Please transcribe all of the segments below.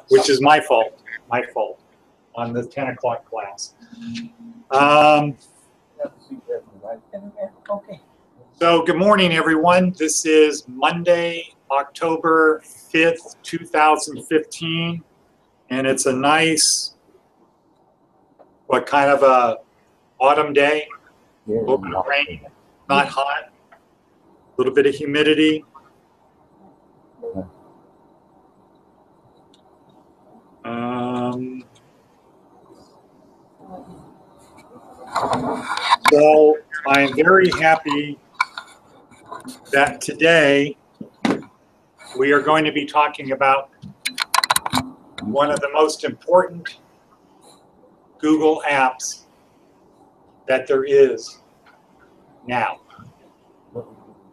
which is my fault on the 10 o'clock class. So good morning, everyone. This is Monday, October 5th, 2015, and it's a nice, what kind of a autumn day? A little bit of rain, not hot, a little bit of humidity. So I'm very happy that today we are going to be talking about one of the most important Google apps that there is now.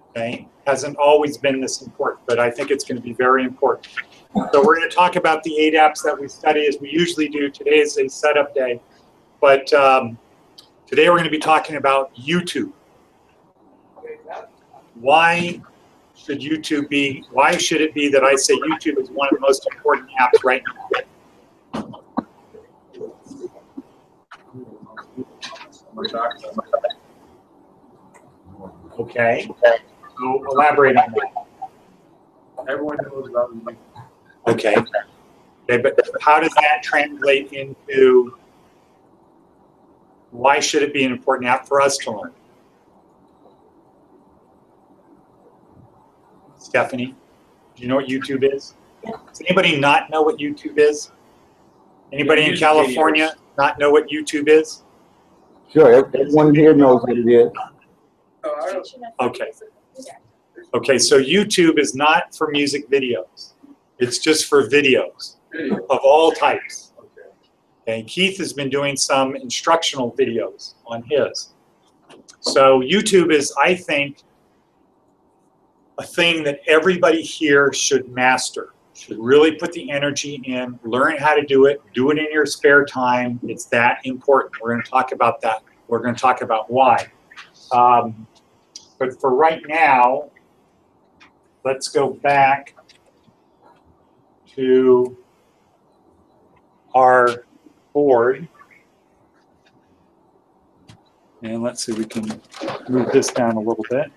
Okay, hasn't always been this important, but I think it's going to be very important. So we're going to talk about the 8 apps that we study as we usually do. Today is a setup day, but today we're going to be talking about YouTube. Why should YouTube be, why should it be that I say YouTube is one of the most important apps right now? Okay, so elaborate on that. Everyone knows about YouTube. Okay, but how does that translate into why should it be an important app for us to learn? Stephanie, do you know what YouTube is? Does anybody not know what YouTube is? Anybody in California not know what YouTube is? Sure, everyone here knows what it is. Okay. Okay, so YouTube is not for music videos. It's just for videos of all types. Okay, Keith has been doing some instructional videos on his. So YouTube is, I think, a thing that everybody here should master, should really put the energy in, learn how to do it in your spare time. It's that important. We're going to talk about that. We're going to talk about why. But for right now, let's go back to our board. And let's see, we can move this down a little bit.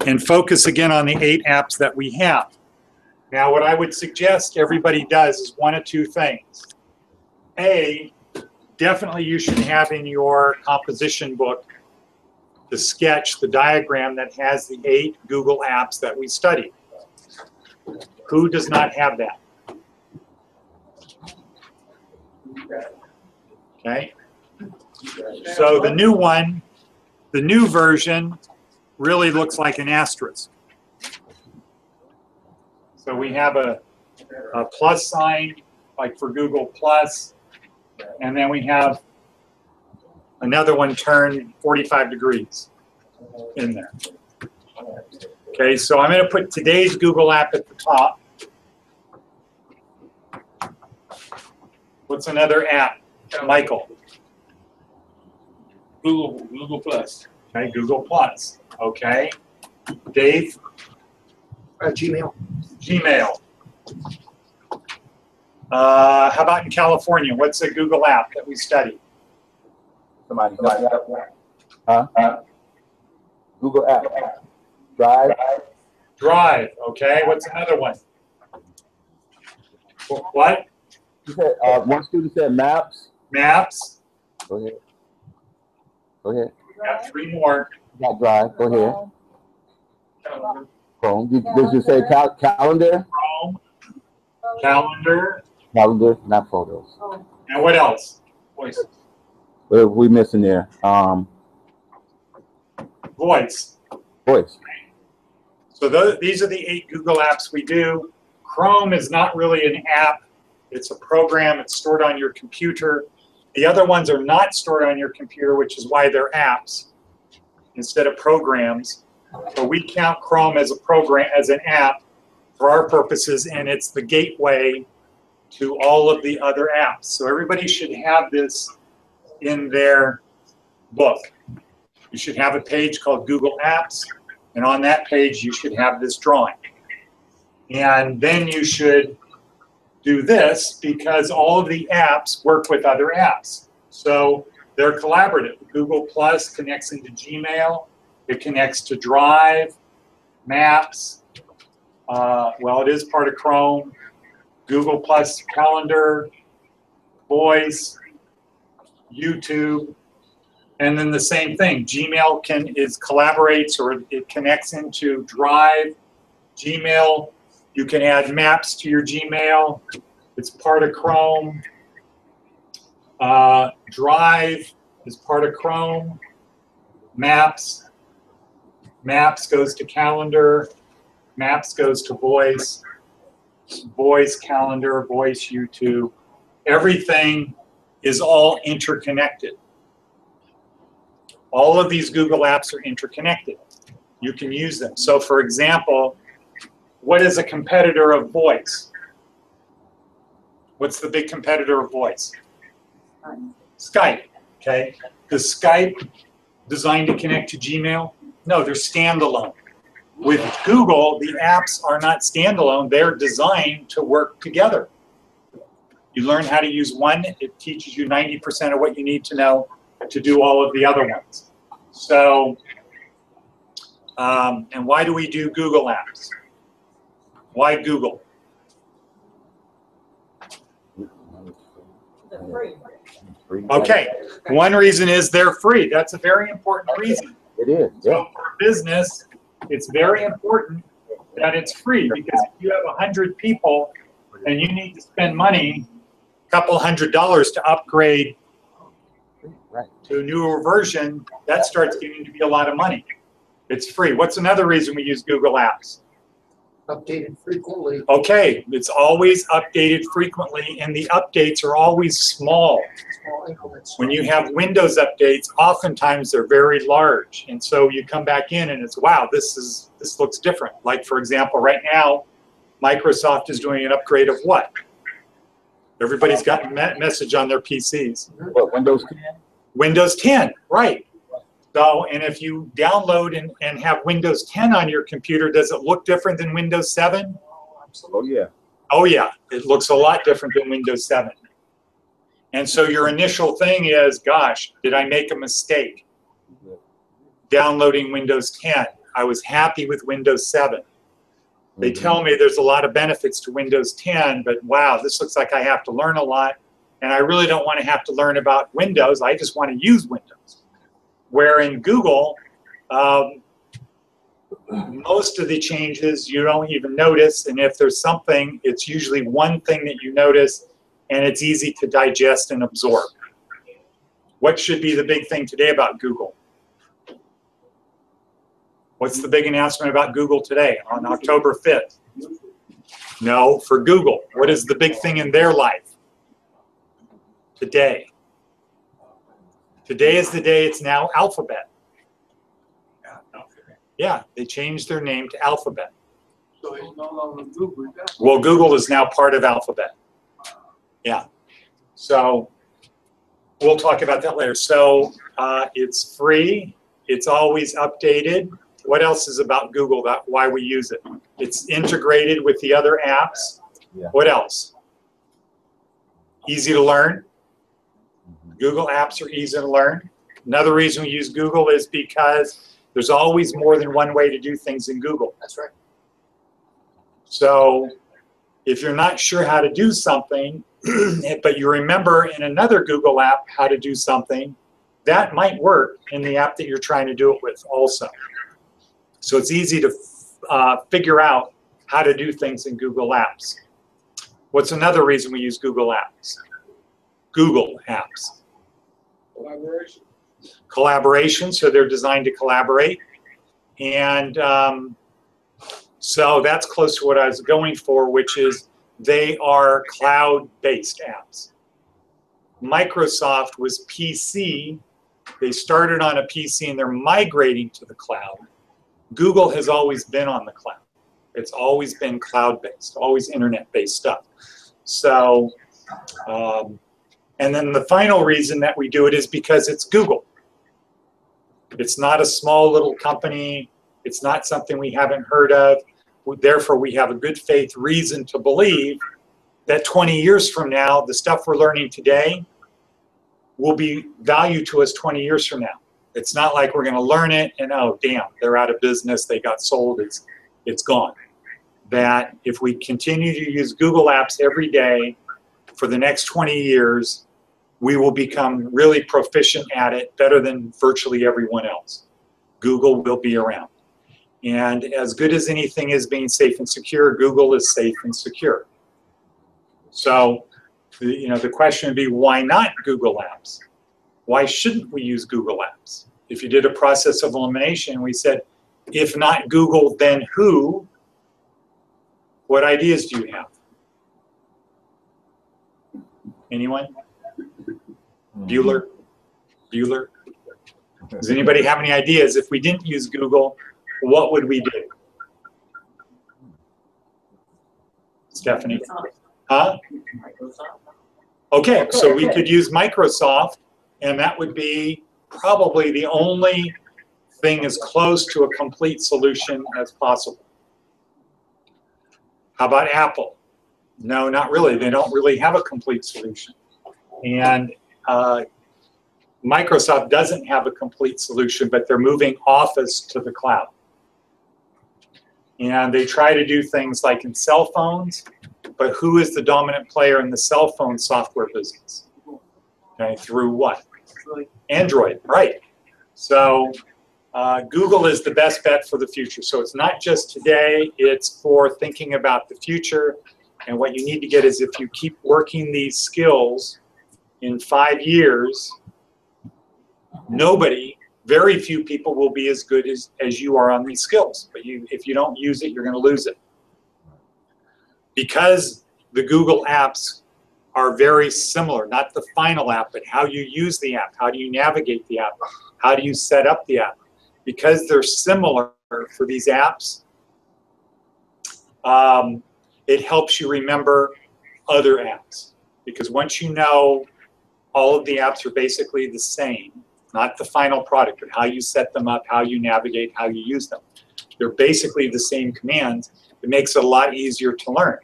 And focus again on the 8 apps that we have. Now, what I would suggest everybody does is one of 2 things. A, definitely you should have in your composition book the sketch, the diagram that has the 8 Google apps that we studied. Who does not have that? Okay. So the new one, the new version, really looks like an asterisk. So we have a plus sign, like for Google Plus, and then we have another one turned 45 degrees in there. Okay, so I'm going to put today's Google app at the top. What's another app, Michael? Google Plus. Okay, Google Plus. Okay, Dave? Gmail. Gmail. How about in California? What's a Google app that we study? Somebody huh? Google app. Drive. Drive. Okay, what's another one? What? You said, one student said maps. Maps. Go ahead. Go ahead. We got 3 more. You got drive. Go ahead. Chrome. Did you say calendar? Chrome. Calendar. Calendar, not photos. And what else? Voices. What are we missing there? Voice. Voice. So these are the 8 Google apps we do. Chrome is not really an app. It's a program. It's stored on your computer. The other ones are not stored on your computer, which is why they're apps instead of programs. So we count Chrome as a program, as an app for our purposes, and it's the gateway to all of the other apps. So everybody should have this in their book. You should have a page called Google Apps, and on that page you should have this drawing. And then you should do this because all of the apps work with other apps. So they're collaborative. Google Plus connects into Gmail. It connects to Drive, Maps. Well, it is part of Chrome. Google Plus Calendar, Voice, YouTube, and then the same thing. Gmail collaborates, or it connects into Drive, Gmail. You can add maps to your Gmail. It's part of Chrome. Drive is part of Chrome. Maps goes to Calendar. Maps goes to Voice. Voice, Calendar, Voice, YouTube. Everything is all interconnected. All of these Google apps are interconnected. You can use them. So for example, what is a competitor of Voice? What's the big competitor of Voice? Skype, okay? Is Skype designed to connect to Gmail? No, they're standalone. With Google, the apps are not standalone. They're designed to work together. You learn how to use one, it teaches you 90% of what you need to know to do all of the other ones. So, and why do we do Google apps? Why Google? Okay, one reason is they're free. That's a very important reason. It is, yeah. So for business, it's very important that it's free, because if you have 100 people and you need to spend money, a couple $100 to upgrade to a newer version, that starts getting to be a lot of money. It's free. What's another reason we use Google Apps? Updated frequently. Okay, it's always updated frequently, and the updates are always small. Small increments. When you have Windows updates, oftentimes they're very large, and so you come back in and it's, wow, this looks different. Like for example, right now, Microsoft is doing an upgrade of what? Everybody's got a message on their PCs. What, Windows 10? Windows 10, right. So, and if you download and have Windows 10 on your computer, does it look different than Windows 7? Oh, yeah. Oh, yeah. It looks a lot different than Windows 7. And so your initial thing is, gosh, did I make a mistake downloading Windows 10? I was happy with Windows 7. They tell me there's a lot of benefits to Windows 10, but wow, this looks like I have to learn a lot. And I really don't want to have to learn about Windows. I just want to use Windows. Where in Google, most of the changes you don't even notice, and if there's something, it's usually one thing that you notice, and it's easy to digest and absorb. What should be the big thing today about Google? What's the big announcement about Google today on October 5th? No, for Google. What is the big thing in their life today? Today is the day it's now Alphabet. Yeah, they changed their name to Alphabet. So it's no longer Google. Well, Google is now part of Alphabet. Yeah. So we'll talk about that later. So it's free. It's always updated. What else is about Google, that why we use it? It's integrated with the other apps. Yeah. What else? Easy to learn. Google apps are easy to learn. Another reason we use Google is because there's always more than one way to do things in Google. That's right. So if you're not sure how to do something, but you remember in another Google app how to do something, that might work in the app that you're trying to do it with also. So it's easy to figure out how to do things in Google Apps. What's another reason we use Google Apps? Google Apps. Collaboration. Collaboration, so they're designed to collaborate. And so that's close to what I was going for, which is they are cloud-based apps. Microsoft was PC. They started on a PC and they're migrating to the cloud. Google has always been on the cloud. It's always been cloud-based, always internet-based stuff. So, and then the final reason that we do it is because it's Google. It's not a small little company. It's not something we haven't heard of. therefore we have a good faith reason to believe that 20 years from now, the stuff we're learning today will be valued to us 20 years from now. It's not like we're going to learn it and, oh, damn, they're out of business, they got sold, it's gone. That if we continue to use Google Apps every day for the next 20 years, we will become really proficient at it, better than virtually everyone else. Google will be around. And as good as anything is being safe and secure, Google is safe and secure. So, the question would be, why not Google Apps? Why shouldn't we use Google Apps? If you did a process of elimination, we said, if not Google, then who? What ideas do you have? Anyone? Bueller? Bueller? Does anybody have any ideas? If we didn't use Google, what would we do? Stephanie? Huh? Okay, so we could use Microsoft, and that would be probably the only thing as close to a complete solution as possible. How about Apple? No, not really. They don't really have a complete solution. And Microsoft doesn't have a complete solution, but they're moving Office to the cloud. And they try to do things like in cell phones, but who is the dominant player in the cell phone software business? Okay, through what? Android, right. So Google is the best bet for the future. So it's not just today, it's for thinking about the future. And what you need to get is, if you keep working these skills, in 5 years, very few people will be as good as you are on these skills. But if you don't use it, you're going to lose it. Because the Google apps are very similar, not the final app, but how you use the app, how do you navigate the app, how do you set up the app. Because they're similar for these apps, it helps you remember other apps. Because once you know all of the apps are basically the same, not the final product, but how you set them up, how you navigate, how you use them. They're basically the same commands. It makes it a lot easier to learn.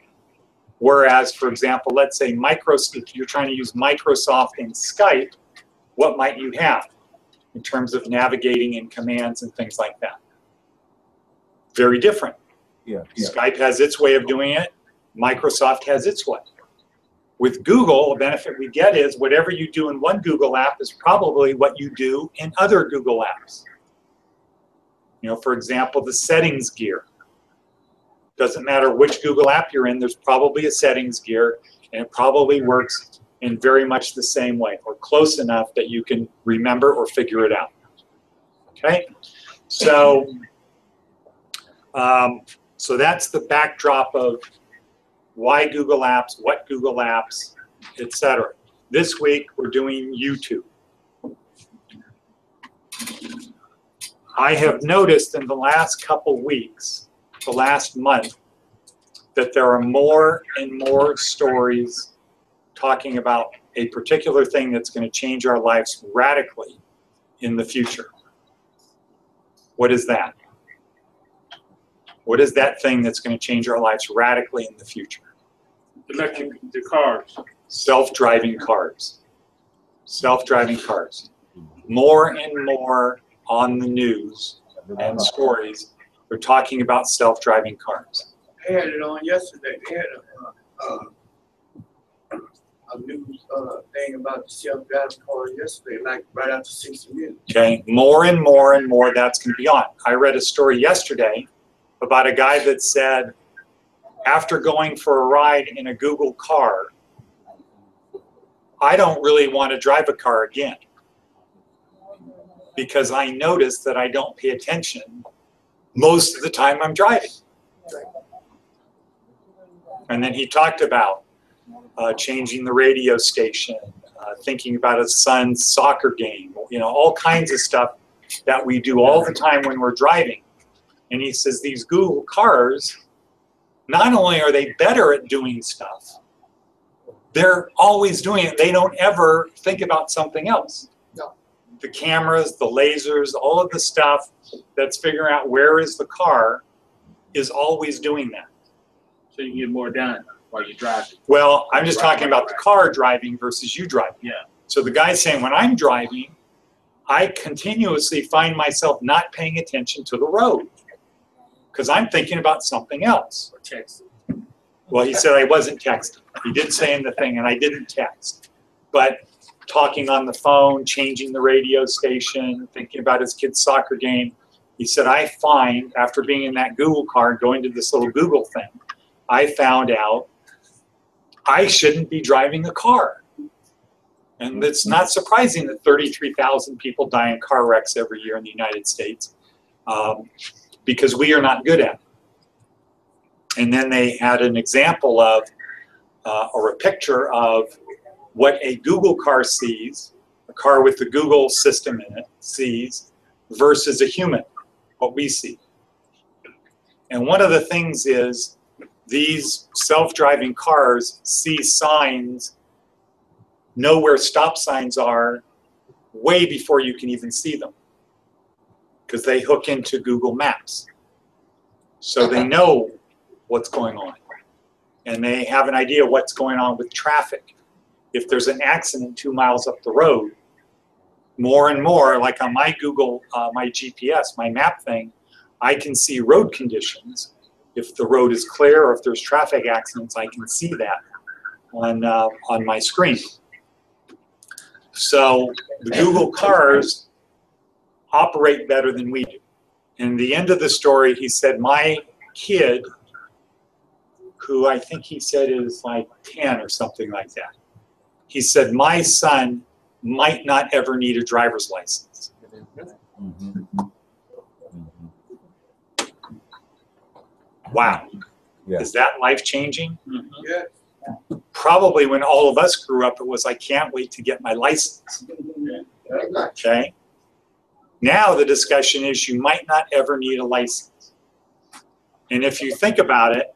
Whereas, for example, let's say if you're trying to use Microsoft in Skype, what might you have in terms of navigating and commands and things like that? Very different. Yeah. Skype has its way of doing it. Microsoft has its way. With Google, the benefit we get is whatever you do in one Google app is probably what you do in other Google apps. For example, the settings gear. Doesn't matter which Google app you're in, there's probably a settings gear, and it probably works in very much the same way, or close enough that you can remember or figure it out. Okay? So that's the backdrop of why Google Apps, what Google Apps, etc. This week, we're doing YouTube. I have noticed in the last couple weeks, the last month, that there are more and more stories talking about a particular thing that's going to change our lives radically in the future. What is that? What is that thing that's going to change our lives radically in the future? Electric, the cars. Self-driving cars. Self-driving cars. More and more on the news and stories, they're talking about self-driving cars. They had it on yesterday. They had a news thing about the self-driving car yesterday, like right after 60 minutes. Okay, more and more and more that's going to be on. I read a story yesterday about a guy that said, after going for a ride in a Google car, I don't really want to drive a car again, because I notice that I don't pay attention most of the time I'm driving. And then he talked about changing the radio station, thinking about his son's soccer game, all kinds of stuff that we do all the time when we're driving. And he says these Google cars, not only are they better at doing stuff, they're always doing it. They don't ever think about something else. No. The cameras, the lasers, all of the stuff that's figuring out where is the car, is always doing that. So you can get more done while you're driving. Well, I'm just talking about the car driving versus you driving. Yeah. So the guy's saying when I'm driving, I continuously find myself not paying attention to the road because I'm thinking about something else. Or texting. Well, he said I wasn't texting. He did say in the thing, and I didn't text. But talking on the phone, changing the radio station, thinking about his kid's soccer game. He said, I find, after being in that Google car, going to this little Google thing, I found out I shouldn't be driving a car. And it's not surprising that 33,000 people die in car wrecks every year in the United States because we are not good at it. And then they had an example of, or a picture of what a Google car sees, a car with the Google system in it sees, versus a human, what we see. And one of the things is these self-driving cars see signs, know where stop signs are way before you can even see them because they hook into Google Maps. So they know what's going on. And they have an idea what's going on with traffic. If there's an accident 2 miles up the road, more and more, like on my Google, my GPS, my map thing, I can see road conditions. If the road is clear or if there's traffic accidents, I can see that on my screen. So the Google cars operate better than we do. And the end of the story, he said, my kid, who I think he said is like 10 or something like that, he said, my son might not ever need a driver's license. Mm-hmm. Wow. Yeah. Is that life-changing? Mm-hmm. Yeah. Probably when all of us grew up, it was, I can't wait to get my license. Okay? Now the discussion is you might not ever need a license. And if you think about it,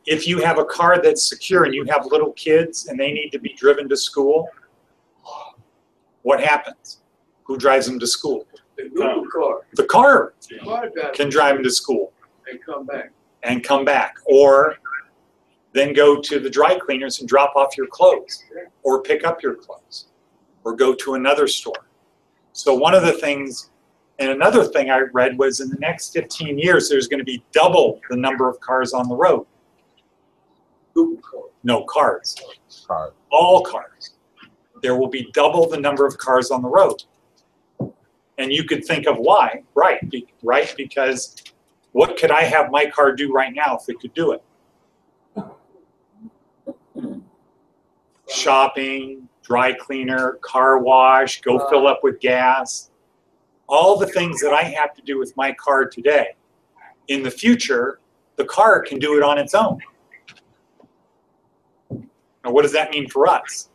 if you have a car that's secure and you have little kids and they need to be driven to school, what happens? Who drives them to school? The Google car. The car The car driver can drive them to school and come back. and come back. Or then go to the dry cleaners and drop off your clothes or pick up your clothes or go to another store. So one of the things, and another thing I read was in the next 15 years, there's going to be double the number of cars on the road. Google car. No, cars. Car. All cars. There will be double the number of cars on the road. And you could think of why, right? Because what could I have my car do right now if it could do it? Shopping, dry cleaner, car wash, go fill up with gas. All the things that I have to do with my car today. In the future, the car can do it on its own. Now, what does that mean for us?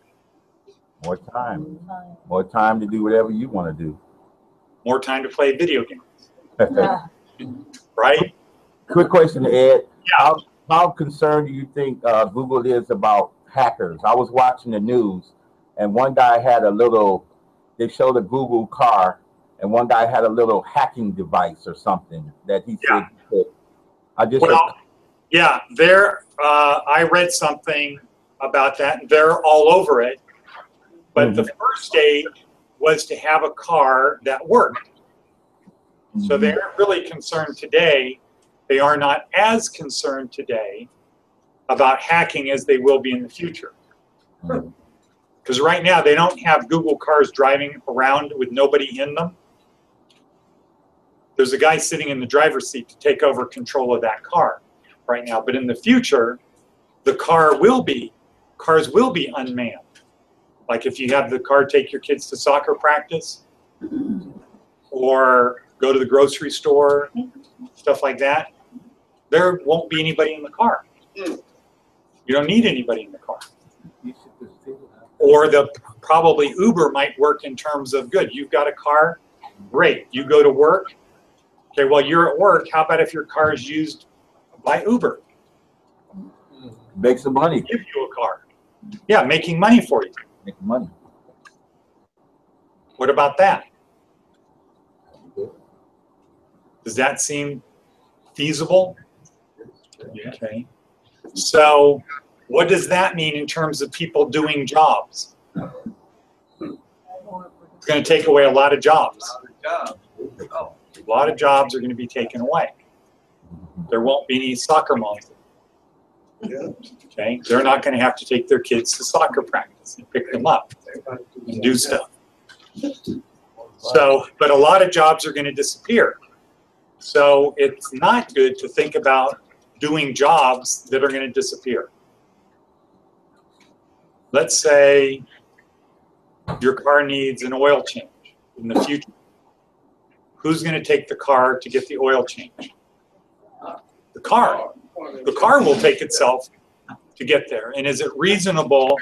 More time. More time to do whatever you want to do. More time to play video games, right? Quick question, Ed. Yeah. How concerned do you think Google is about hackers? I was watching the news, and one guy had they showed a Google car, and one guy had a little hacking device or something that he said he could. Yeah, I read something about that. They're all over it. But the first stage was to have a car that worked. So they aren't really concerned today. They are not as concerned today about hacking as they will be in the future. Because right now they don't have Google cars driving around with nobody in them. There's a guy sitting in the driver's seat to take over control of that car right now. But in the future, the cars will be unmanned. Like if you have the car take your kids to soccer practice or go to the grocery store, stuff like that, there won't be anybody in the car. You don't need anybody in the car. Or probably Uber might work in terms of, good, you've got a car, great, you go to work. Okay, while you're at work, how about if your car is used by Uber? Make some money. Give you a car. Yeah, making money for you. Make money. What about that? Does that seem feasible? Yeah. Okay. So what does that mean in terms of people doing jobs? It's going to take away a lot of jobs. A lot of jobs are going to be taken away. There won't be any soccer moms. Okay, they're not going to have to take their kids to soccer practice and pick them up and do stuff. So, but a lot of jobs are going to disappear. So it's not good to think about doing jobs that are going to disappear. Let's say your car needs an oil change in the future. Who's going to take the car to get the oil change? The car. The car will take itself to get there. And is it reasonable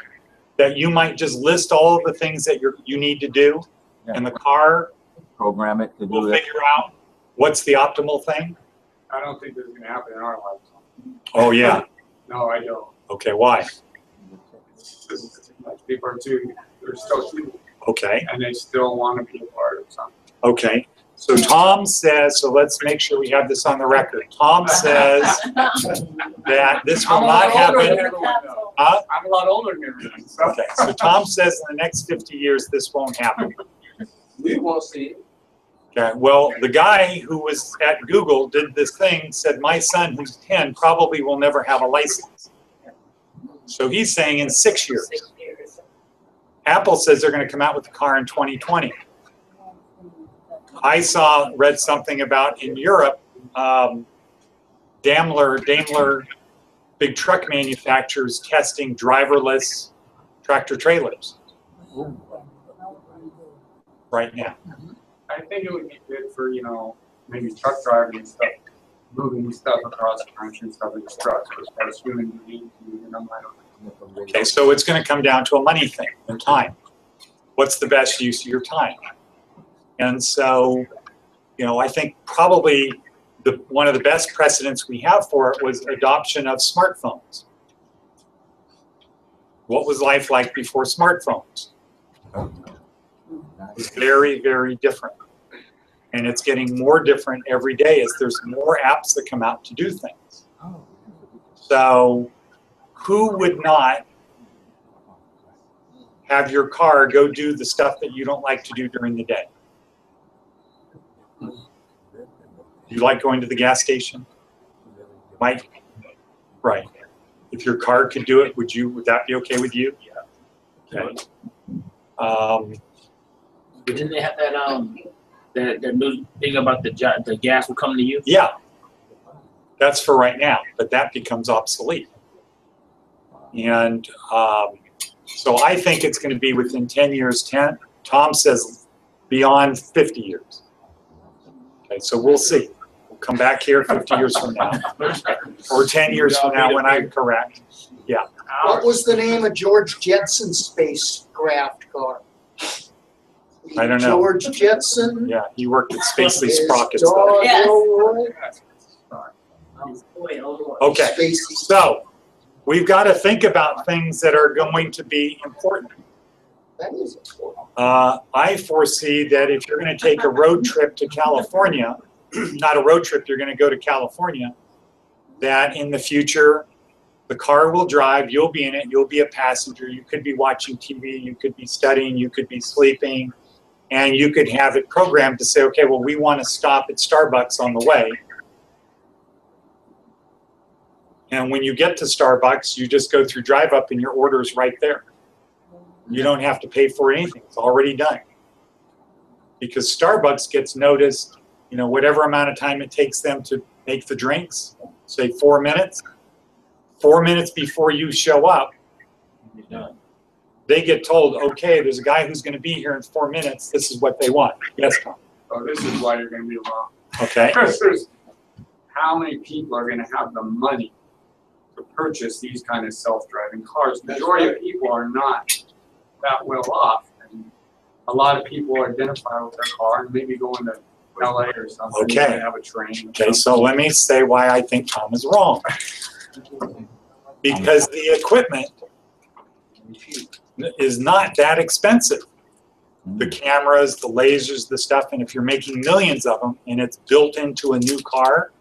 that you might just list all of the things that you need to do, and the car Program it to do will it. figure out what's the optimal thing? I don't think this is gonna happen in our lifetime. Oh, yeah. No, I don't. Okay, why? People are they're still human, Okay, and they still want to be a part of something. okay. So Tom says, so let's make sure we have this on the record. Tom says that this will not happen. Huh? I'm a lot older than everyone. So Okay, so Tom says in the next 50 years, this won't happen. we won't see it. Okay, well, the guy who was at Google did this thing, said my son who's 10 probably will never have a license. So he's saying in 6 years. Apple says they're going to come out with the car in 2020. I read something about in Europe, Daimler, big truck manufacturers testing driverless tractor trailers right now. I think it would be good for, maybe truck drivers and stuff, moving stuff across the country and stuff in trucks, as far as human beings, I don't know. Okay, so it's going to come down to a money thing and time. What's the best use of your time? And so, I think probably one of the best precedents we have for it was adoption of smartphones. What was life like before smartphones? It was very, very different. And it's getting more different every day as there's more apps that come out to do things. So who would not have your car go do the stuff that you don't like to do during the day? You like going to the gas station? Mike? Right. If your car could do it, would that be okay with you? Okay. But didn't they have that new thing about the gas will come to you? Yeah. That's for right now, but that becomes obsolete. And so I think it's going to be within 10 years. Tom says beyond 50 years. Okay, so we'll see. We'll come back here 50 years from now, or 10 years from now when I'm correct. Yeah. What was the name of George Jetson's spacecraft car? I don't know. George Jetson. Yeah, he worked at Spacely His Sprockets. dog, Yes. Elroy. Okay, Spacey. so we've got to think about things that are going to be important. That is important. I foresee that if you're going to take a road trip to California, not a road trip, you're going to go to California, that in the future, the car will drive, you'll be in it, you'll be a passenger, you could be watching TV, you could be studying, you could be sleeping, and you could have it programmed to say, okay, well, we want to stop at Starbucks on the way. And when you get to Starbucks, you just go through drive up and your order is right there. You don't have to pay for anything. It's already done. Because Starbucks gets noticed, whatever amount of time it takes them to make the drinks, say 4 minutes. 4 minutes before you show up, they get told, okay, there's a guy who's going to be here in 4 minutes. This is what they want. Yes, Tom. So this is why you're going to be wrong. Okay. How many people are going to have the money to purchase these kind of self-driving cars? The majority of people are not that well off. And a lot of people identify with their car and maybe going to LA or something. Okay. And have a train. Okay, so let me say why I think Tom is wrong. Because the equipment is not that expensive. the cameras, the lasers, the stuff, and if you're making millions of them and it's built into a new car,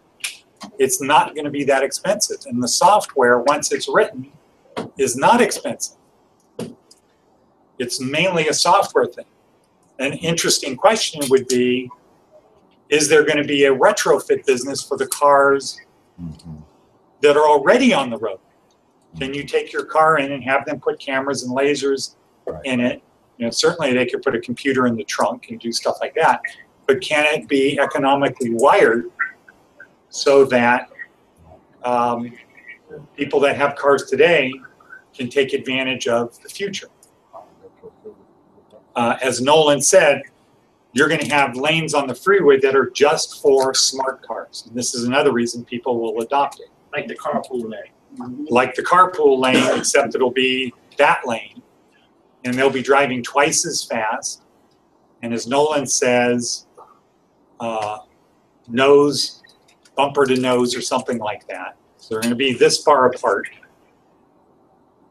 it's not going to be that expensive. And the software, once it's written, is not expensive. It's mainly a software thing. An interesting question would be, is there going to be a retrofit business for the cars that are already on the road? Can you take your car in and have them put cameras and lasers in it? You know, certainly they could put a computer in the trunk and do stuff like that, but can it be economically wired so that people that have cars today can take advantage of the future? As Nolan said, you're going to have lanes on the freeway that are just for smart cars. And this is another reason people will adopt it. Like the carpool lane. Like the carpool lane, except it'll be that lane. And they'll be driving twice as fast. And as Nolan says, nose, bumper to nose or something like that. So they're going to be this far apart.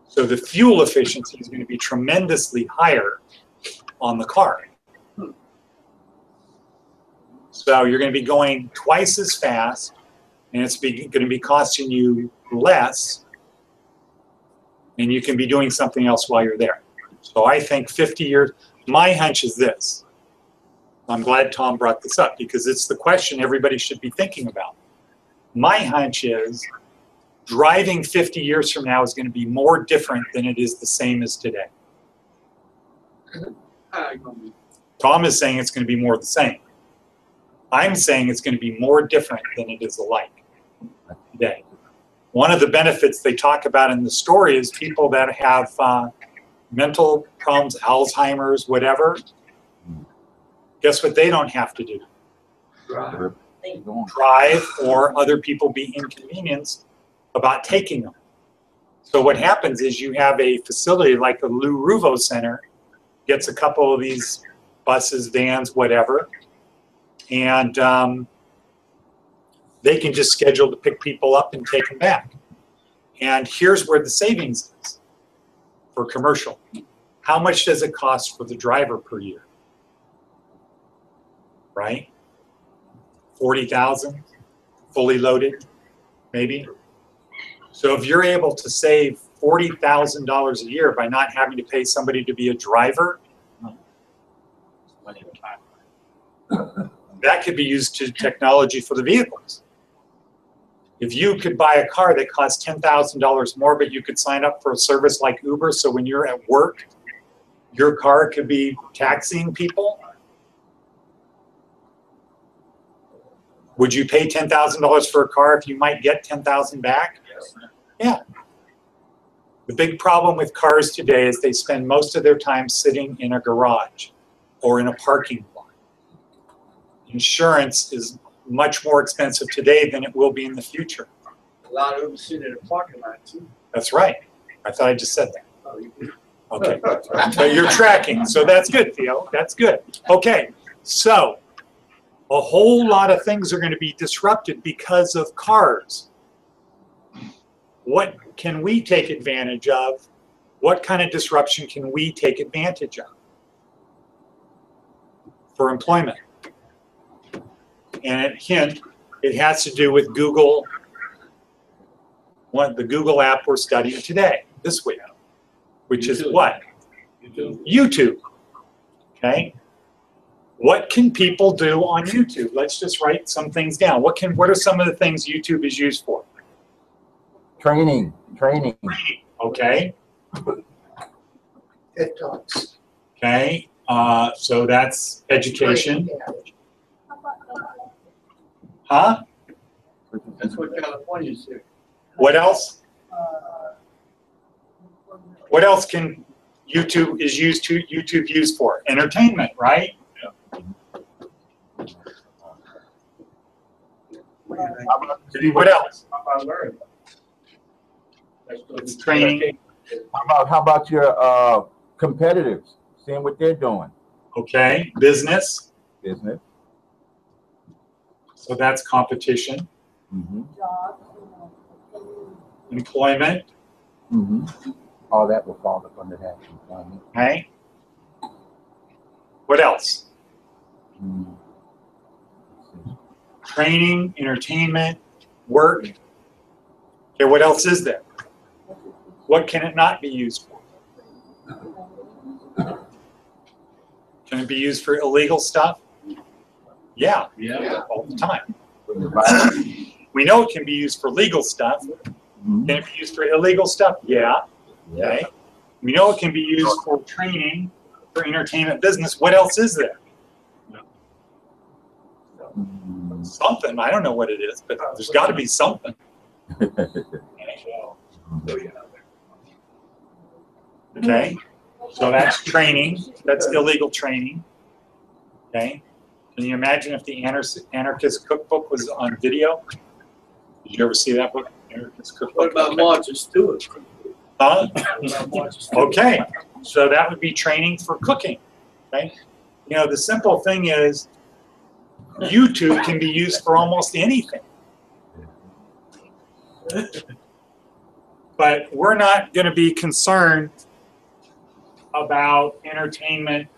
So the fuel efficiency is going to be tremendously higher on the car. So you're going to be going twice as fast, and it's going to be costing you less, and you can be doing something else while you're there. So I think 50 years, my hunch is this. I'm glad Tom brought this up because it's the question everybody should be thinking about. My hunch is driving 50 years from now is going to be more different than it is the same as today. Tom is saying it's going to be more the same. I'm saying it's going to be more different than it is alike today. One of the benefits they talk about in the story is people that have mental problems, Alzheimer's, whatever. Guess what they don't have to do? Drive, or other people be inconvenienced about taking them. So what happens is you have a facility like the Lou Ruvo Center, gets a couple of these buses, vans, whatever, and they can just schedule to pick people up and take them back. And here's where the savings is for commercial. How much does it cost for the driver per year? Right? 40,000, fully loaded, maybe. So if you're able to save $40,000 a year by not having to pay somebody to be a driver, that could be used to technology for the vehicles. If you could buy a car that costs $10,000 more, but you could sign up for a service like Uber, so when you're at work, your car could be taxiing people, would you pay $10,000 for a car if you might get $10,000 back? Yeah. The big problem with cars today is they spend most of their time sitting in a garage or in a parking lot. Insurance is much more expensive today than it will be in the future. A lot of them sit in a parking lot too. That's right. I thought I just said that. Okay. But you're tracking, so that's good, Theo. That's good. Okay. So a whole lot of things are going to be disrupted because of cars. What can we take advantage of? What kind of disruption can we take advantage of for employment? And a hint, it has to do with Google, the Google app we're studying today, this week, which is what? YouTube. Okay. What can people do on YouTube? Let's just write some things down. What are some of the things YouTube is used for? Training. Okay. TikToks. Okay. So that's education. Huh? That's what California said. What else? What else can YouTube used for? Entertainment, right? What else? Training. How about your competitors? Seeing what they're doing. Okay. Business. Business. So that's competition. Employment. All that will fall up under that employment. Okay. What else? Training, entertainment, work. Okay, what else is there? What can it not be used for? Can it be used for illegal stuff? Yeah, Yeah. all the time. We know it can be used for legal stuff. Can it be used for illegal stuff? Yeah. Okay. We know it can be used for training, for entertainment business. What else is there? Something. I don't know what it is, but there's got to be something. Okay. So that's training. That's illegal training. Okay. Can you imagine if the Anarchist Cookbook was on video? Did you ever see that book? Anarchist Cookbook. What about Martha Stewart? Huh? What about Martha Stewart? Okay. So that would be training for cooking. Okay. You know, the simple thing is YouTube can be used for almost anything. But we're not going to be concerned about entertainment.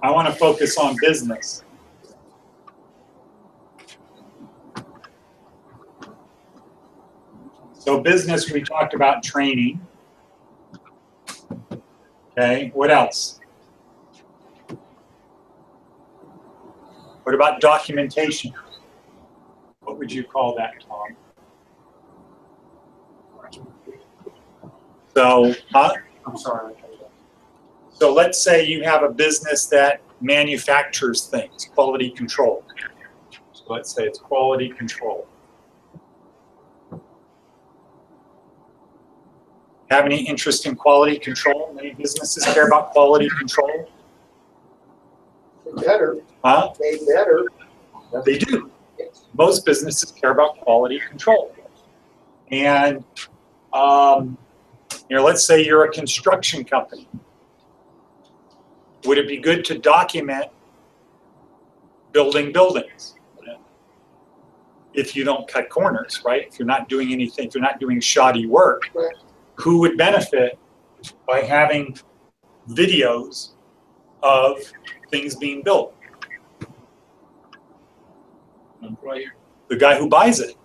I want to focus on business. So business, we talked about training. Okay, what else? What about documentation? What would you call that, Tom? So, I'm sorry. So let's say you have a business that manufactures things, quality control. So let's say it's quality control. Have any interest in quality control? Many businesses care about quality control. They better. Huh? They better. They do. Yes. Most businesses care about quality control. And you know, let's say you're a construction company. Would it be good to document building buildings? If you don't cut corners, right? If you're not doing anything, if you're not doing shoddy work, Right. who would benefit by having videos of things being built? Employer. The guy who buys it.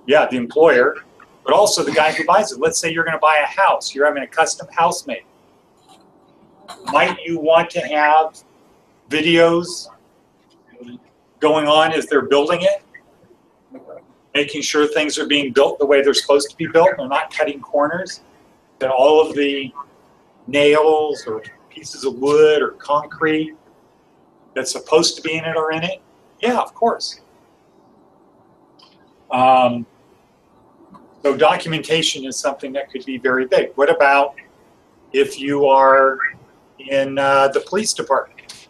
Yeah, the employer, but also the guy who buys it. Let's say you're going to buy a house. You're having a custom house made. Might you want to have videos going on as they're building it? Making sure things are being built the way they're supposed to be built. They're not cutting corners. That all of the nails or pieces of wood or concrete that's supposed to be in it are in it. Yeah, of course. So documentation is something that could be very big. What about if you are in the police department?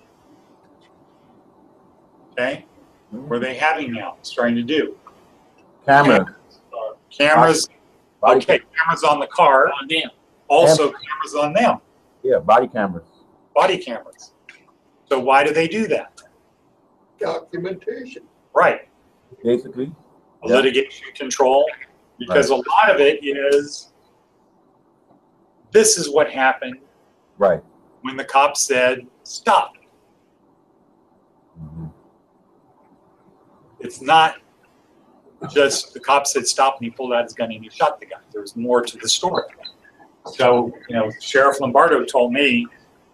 Okay, what are they having now? Starting to do Camera. cameras. Body Okay, cameras on the car. On them. Also, cameras on them. Yeah, body cameras. Body cameras. So why do they do that? Documentation. Right. Basically. Yeah. Litigation control. Because a lot of it is, this is what happened Right. when the cop said, stop. Mhm. It's not just the cop said stop and he pulled out his gun and he shot the guy. There's more to the story. So, you know, Sheriff Lombardo told me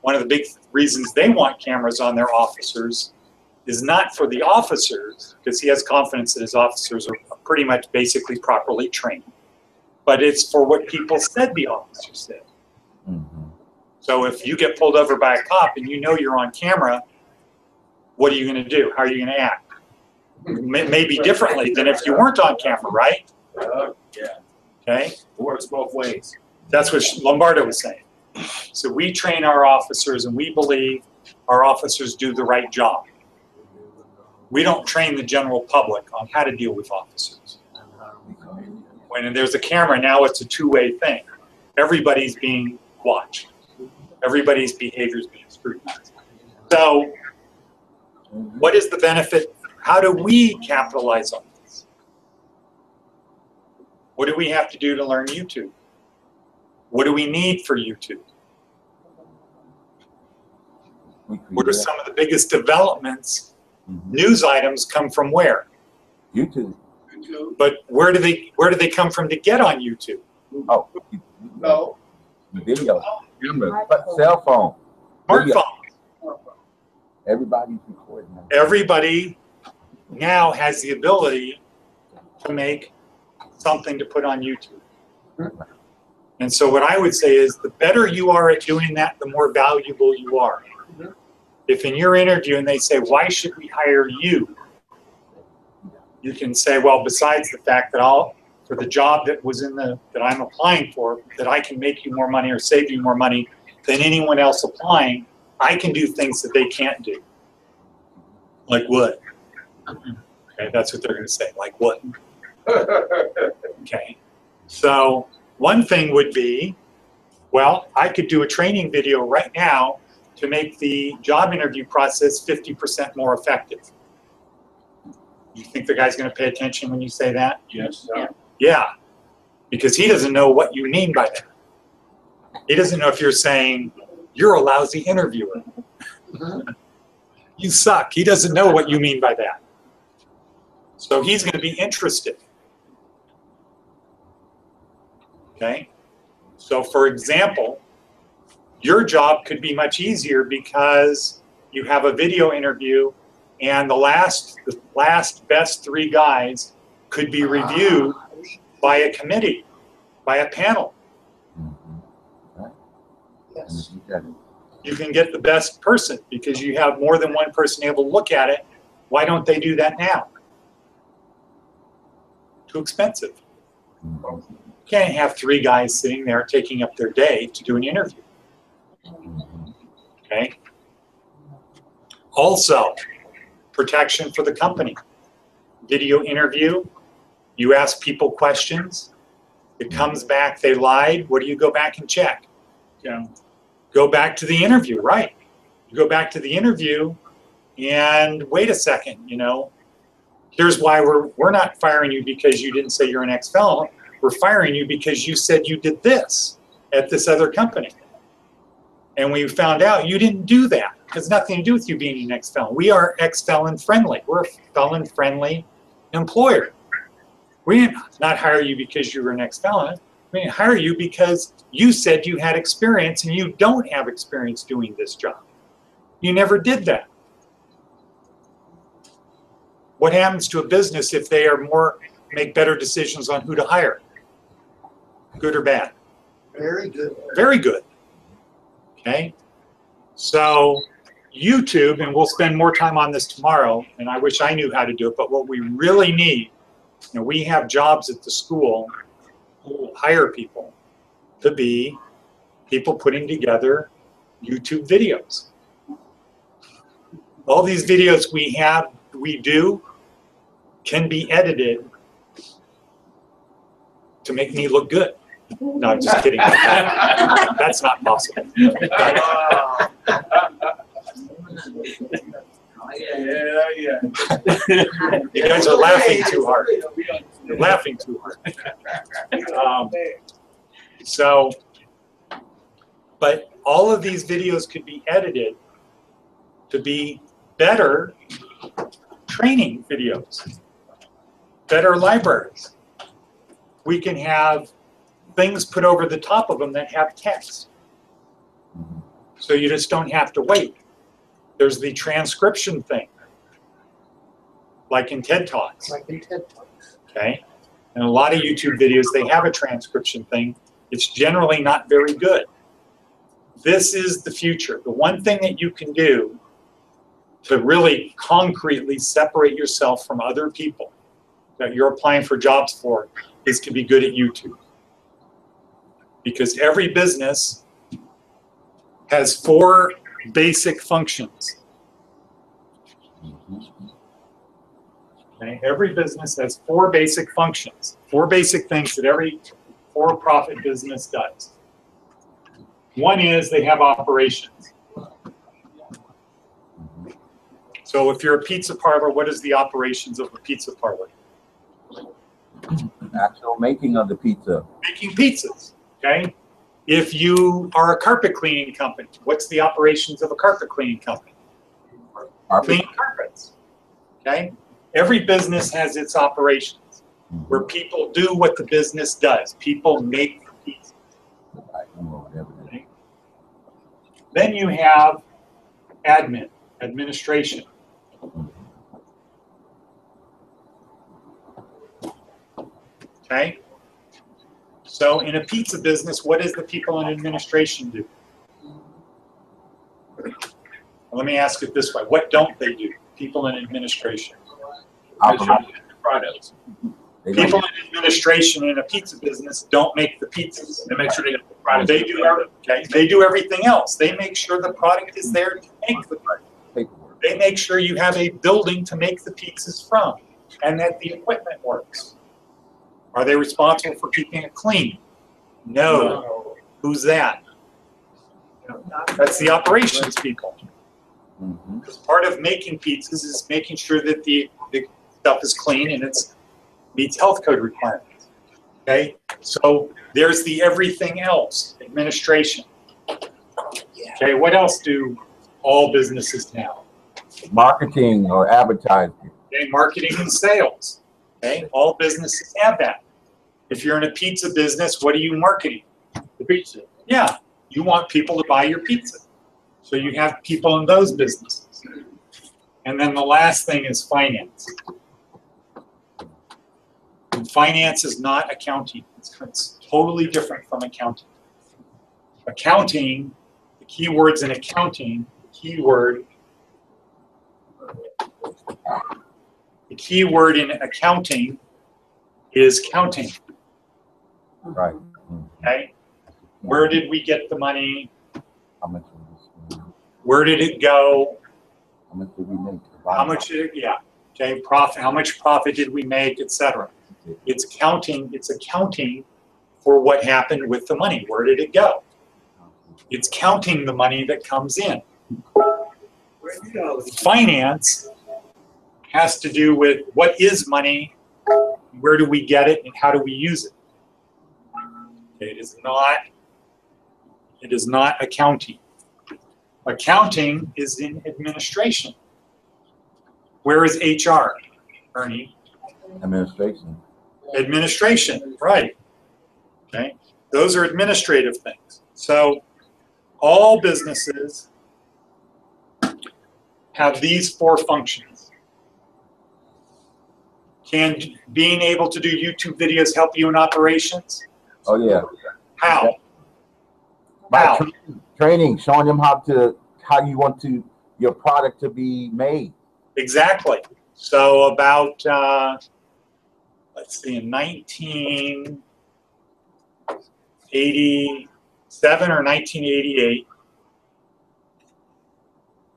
one of the big reasons they want cameras on their officers is not for the officers, because he has confidence that his officers are pretty much basically properly trained, but it's for what people said the officer said. Mhm. So if you get pulled over by a cop and you know you're on camera, what are you going to do? How are you going to act? Maybe differently than if you weren't on camera, right? Yeah. Okay. It works both ways. That's what Lombardo was saying. So we train our officers and we believe our officers do the right job. We don't train the general public on how to deal with officers. When there's a camera, now it's a two-way thing. Everybody's being watched. Everybody's behavior is being scrutinized. So what is the benefit? How do we capitalize on this? What do we have to do to learn YouTube? What do we need for YouTube? What are some of the biggest developments? Mhm. News items come from where? YouTube. But where do they come from to get on YouTube? Oh, No. video. Camera, but cell phone. Video. Smartphone. Everybody's recording now. Everybody now has the ability to make something to put on YouTube. And so what I would say is the better you are at doing that, the more valuable you are. If in your interview and they say, why should we hire you? You can say, well, besides the fact that for the job that was that I'm applying for, that I can make you more money or save you more money than anyone else applying, I can do things that they can't do. Like what? Okay, that's what they're going to say. Like what? Okay. So one thing would be, well, I could do a training video right now to make the job interview process 50% more effective. You think the guy's going to pay attention when you say that? Yes. Yeah, because he doesn't know what you mean by that. He doesn't know if you're saying, you're a lousy interviewer. You suck. He doesn't know what you mean by that. So he's going to be interested. Okay? So for example, your job could be much easier because you have a video interview and the last best 3 guys could be reviewed by a committee, by a panel. Yes. You can get the best person because you have more than one person able to look at it. Why don't they do that now? Too expensive. You can't have 3 guys sitting there taking up their day to do an interview. Okay? Also, protection for the company. Video interview, you ask people questions, it comes back, they lied, what do you go back and check? Yeah. Go back to the interview, right? You go back to the interview and wait a second, here's why we're not firing you because you didn't say you're an ex-felon. We're firing you because you said you did this at this other company. And we found out you didn't do that. It has nothing to do with you being an ex-felon. We are ex-felon friendly. We're a felon-friendly employer. We didn't not hire you because you were an ex-felon. We didn't hire you because you said you had experience and you don't have experience doing this job. You never did that. What happens to a business if they make better decisions on who to hire? Good or bad? Very good. Very good. Okay? So YouTube, and we'll spend more time on this tomorrow, and I wish I knew how to do it, but what we really need, we have jobs at the school who will hire people to be people putting together YouTube videos. All these videos we do can be edited to make me look good. No, I'm just kidding. That's not possible. Yeah. You guys are laughing too hard. You're laughing too hard. But all of these videos could be edited to be better training videos, better libraries. We can have things put over the top of them that have text. So you just don't have to wait. There's the transcription thing, like in TED Talks. Like in TED Talks. Okay? And a lot of YouTube videos, they have a transcription thing. It's generally not very good. This is the future. The one thing that you can do to really concretely separate yourself from other people that you're applying for jobs for is to be good at YouTube. Because every business has 4 basic functions. Okay? Every business has 4 basic functions, 4 basic things that every for-profit business does. One is they have operations. So if you're a pizza parlor, what is the operations of a pizza parlor? Actual making of the pizza. Making pizzas, okay? If you are a carpet cleaning company, what's the operations of a carpet cleaning company? Clean carpets. Okay? Every business has its operations where people do what the business does. People make the pieces. Okay? Then you have administration. Okay? So in a pizza business, what does the people in administration do? Let me ask it this way. What don't they do? People in administration. Products. People in administration in a pizza business don't make the pizzas. They make sure they get the products. They do everything else. They make sure the product is there to make the product. They make sure you have a building to make the pizzas from and that the equipment works. Are they responsible for keeping it clean? No. Who's that? That's the operations people. Because part of making pizzas is making sure that the stuff is clean and it meets health code requirements. Okay, so there's the everything else, administration. Okay, what else do all businesses have? Marketing or advertising. Okay, marketing and sales. Okay, all businesses have that. If you're in a pizza business, what are you marketing? The pizza. Yeah, you want people to buy your pizza. So you have people in those businesses. And then the last thing is finance. And finance is not accounting. It's totally different from accounting. Accounting, the key words in accounting, the key word in accounting is counting. Right. Okay? Where did we get the money? How much? Where did it go? How much did we make? How much did it, yeah. Okay, profit, how much profit did we make, etc. It's counting, it's accounting for what happened with the money. Where did it go? It's counting the money that comes in. Finance has to do with what is money, where do we get it, and how do we use it. Okay, it is not accounting. Accounting is in administration. Where is HR, Ernie? Administration. Administration, right. Okay, those are administrative things. So all businesses have these four functions. Can being able to do YouTube videos help you in operations? Oh yeah. How? By How? training, showing them how you want your product to be made. Exactly. So about let's see, in 1987 or 1988.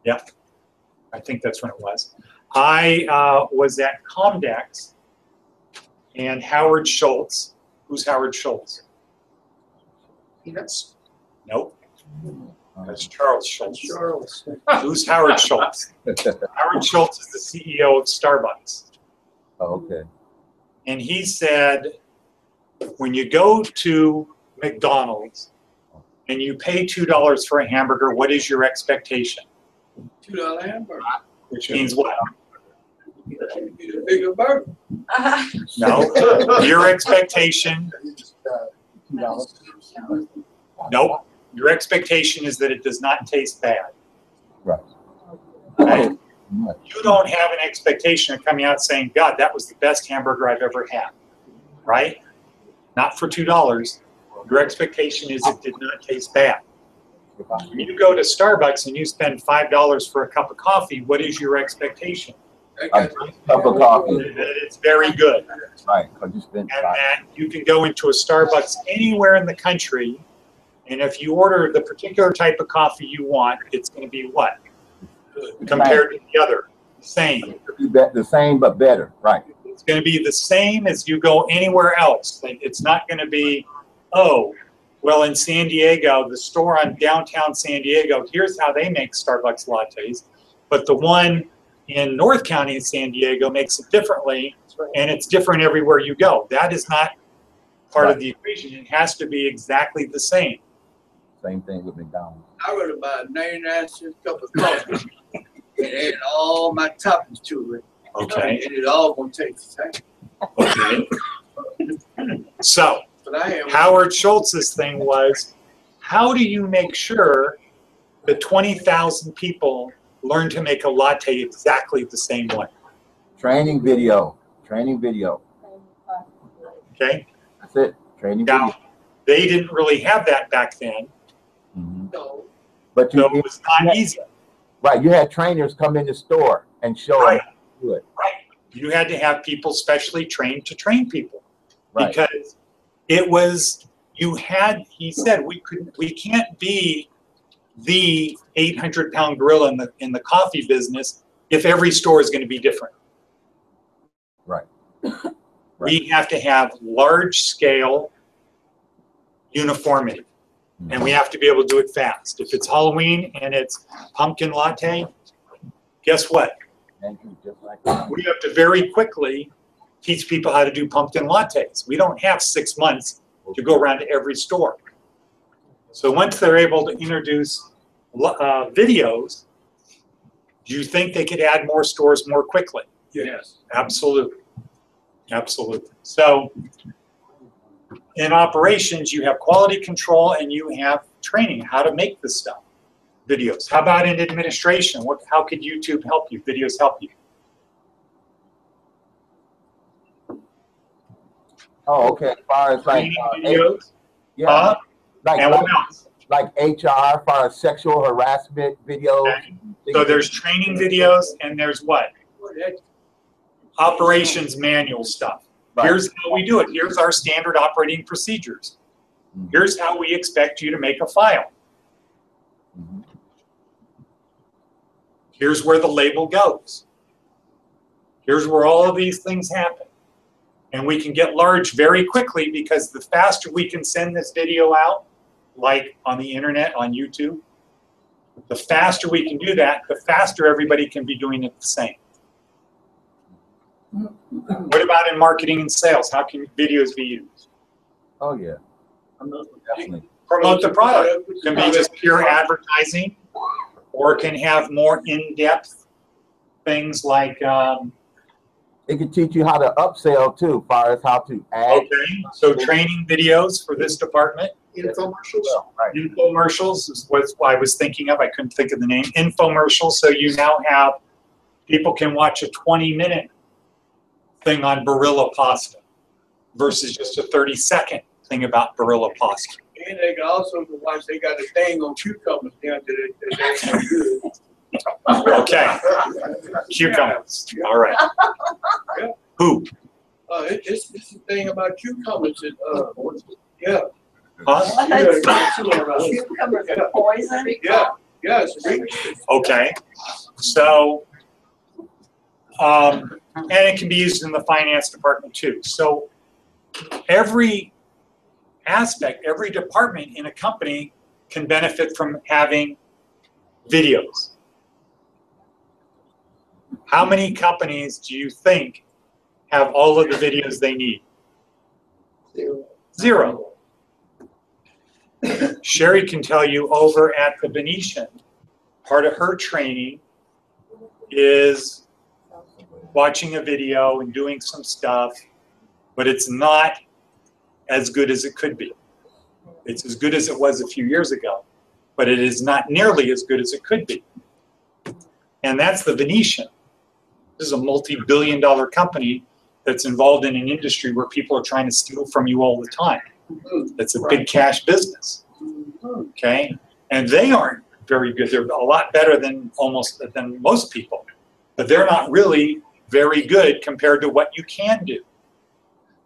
Yeah, I think that's when it was. I was at Comdex, and Howard Schultz. Who's Howard Schultz? Peanuts. Nope. That's Charles Schultz. Charles. Who's Howard Schultz? Howard Schultz is the CEO of Starbucks. Oh, okay. And he said, when you go to McDonald's and you pay $2 for a hamburger, what is your expectation? $2 hamburger. Which means what? Get a bigger burger. No. Your expectation, nope. Your expectation is that it does not taste bad. Right. Okay? You don't have an expectation of coming out saying, God, that was the best hamburger I've ever had. Right? Not for $2. Your expectation is it did not taste bad. When you go to Starbucks and you spend $5 for a cup of coffee, what is your expectation? A cup of coffee. That it's very good. Right. You spend And that you can go into a Starbucks anywhere in the country, and if you order the particular type of coffee you want, it's going to be what? Compared to the other? Same. The same, but better. Right. It's going to be the same as you go anywhere else. It's not going to be, oh, well, in San Diego, the store on downtown San Diego, here's how they make Starbucks lattes. But the one in North County in San Diego makes it differently, and it's different everywhere you go. That is not part of the equation. It has to be exactly the same. Same thing with McDonald's. I rather buy a 99-cent cup of coffee and add all my toppings to it. Okay. And it all gonna taste the same. Okay. So But I have Howard Schultz's thing was, how do you make sure that 20,000 people learn to make a latte exactly the same way? Training video. Training video. Okay. That's it. Training Now, video. they didn't really have that back then, Mhm. no. But you, so it was not easy. right, you had trainers come in the store and show Right. them how to do it. Right. You had to have people specially trained to train people. Right. Because it was, he said, we can't be the 800-pound gorilla in the coffee business if every store is going to be different. Right. We have to have large scale uniformity, and we have to be able to do it fast. If it's Halloween and it's pumpkin latte, guess what? Thank you, just like that. We have to very quickly teach people how to do pumpkin lattes. We don't have 6 months to go around to every store. So once they're able to introduce videos, do you think they could add more stores more quickly? Yes. Absolutely. Absolutely. So in operations, you have quality control and you have training, how to make this stuff, videos. How about in administration? How could YouTube help you? Videos help you? Oh, okay. As far as like, Training videos. yeah, like, And what else? like HR, as far as sexual harassment videos. Okay. So there's training videos and there's what? Operations manual stuff. Right. Here's how we do it. Here's our standard operating procedures. Mhm. Here's how we expect you to make a file. Mhm. Here's where the label goes. Here's where all of these things happen. And we can get large very quickly because the faster we can send this video out, like on the internet, on YouTube, the faster we can do that, the faster everybody can be doing it the same. What about in marketing and sales? How can videos be used? Oh yeah, definitely. Promote the product. It can be just pure advertising, or it can have more in-depth things like, It can teach you how to upsell too, as far as how to add. okay, so training videos for this department. Infomercials. Right. Infomercials is what I was thinking of. I couldn't think of the name. Infomercials. So you now have, people can watch a 20-minute thing on Barilla pasta versus just a 30-second thing about Barilla pasta. And they can also watch, they got a thing on cucumbers down there that's good. Okay. Cucumbers. All right. Yeah. Who? It's a thing about cucumbers. Yeah. Huh? Cucumbers are poison? Yeah. Yes. Okay. So, and it can be used in the finance department too. So every aspect, every department in a company can benefit from having videos. How many companies do you think have all of the videos they need? Zero. Sherry can tell you over at the Venetian, part of her training is watching a video and doing some stuff, but it's not as good as it could be. It's as good as it was a few years ago, but it is not nearly as good as it could be. And that's the Venetian. This is a multi-billion-dollar company that's involved in an industry where people are trying to steal from you all the time. It's a big cash business, okay? And they aren't very good. They're a lot better than most people, but they're not really very good compared to what you can do.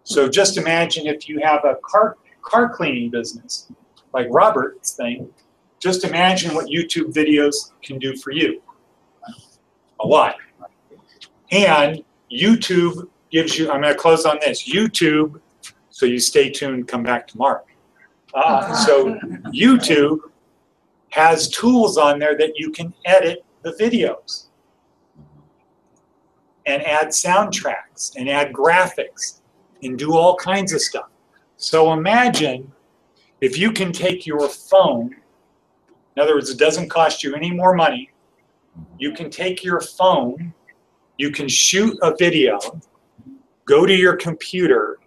So just imagine if you have a car cleaning business, like Robert's thing, just imagine what YouTube videos can do for you. A lot. And YouTube gives you, I'm going to close on this, YouTube, so you stay tuned, come back tomorrow. So YouTube has tools on there that you can edit the videos and add soundtracks and add graphics and do all kinds of stuff. So imagine if you can take your phone In other words, it doesn't cost you any more money. You can take your phone, you can shoot a video, go to your computer,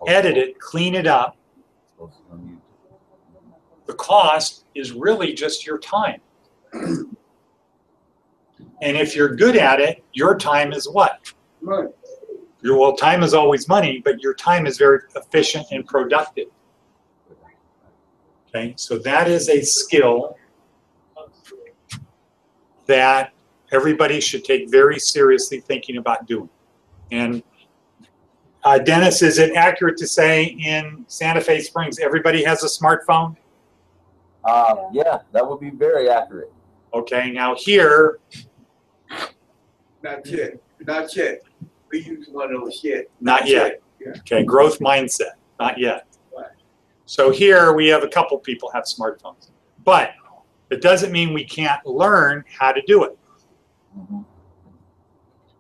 edit it, clean it up. The cost is really just your time. And if you're good at it, your time is what? Right. Well, time is always money, but your time is very efficient and productive. Okay, so that is a skill that everybody should take very seriously thinking about doing. And Dennis, is it accurate to say in Santa Fe Springs, everybody has a smartphone? Yeah, that would be very accurate. Okay, now here, Not yet. Not yet. We use one of those yet. not yet. Yeah. Okay, growth mindset, not yet. Right. So here we have a couple people have smartphones, but it doesn't mean we can't learn how to do it.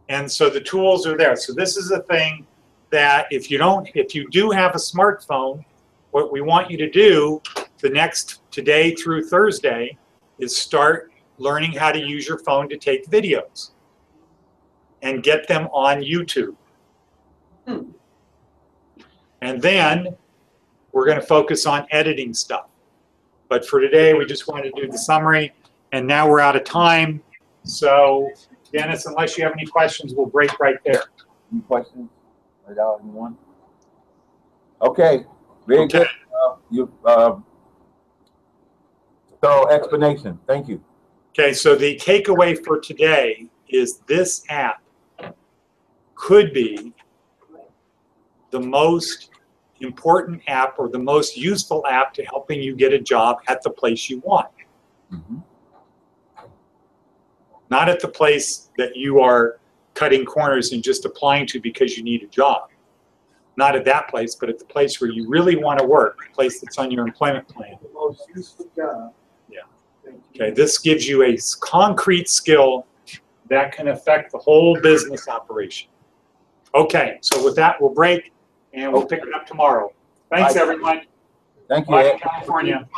And so the tools are there. So this is a thing that if you do have a smartphone, what we want you to do today through Thursday is start learning how to use your phone to take videos and get them on YouTube. And then we're going to focus on editing stuff. But for today, we just wanted to do the summary, and now we're out of time. So, Dennis, unless you have any questions, we'll break right there. Any questions? Right out, anyone? Okay, very good. Thorough explanation. Thank you. Okay, so the takeaway for today is this app could be the most important app or the most useful app to helping you get a job at the place you want. Not at the place that you are cutting corners and just applying to because you need a job. Not at that place, but at the place where you really want to work, the place that's on your employment plan. The most useful job. Yeah. Okay, this gives you a concrete skill that can affect the whole business operation. Okay, so with that, we'll break and we'll pick it up tomorrow. Thanks, everyone. Thank you. Bye, Ed. California.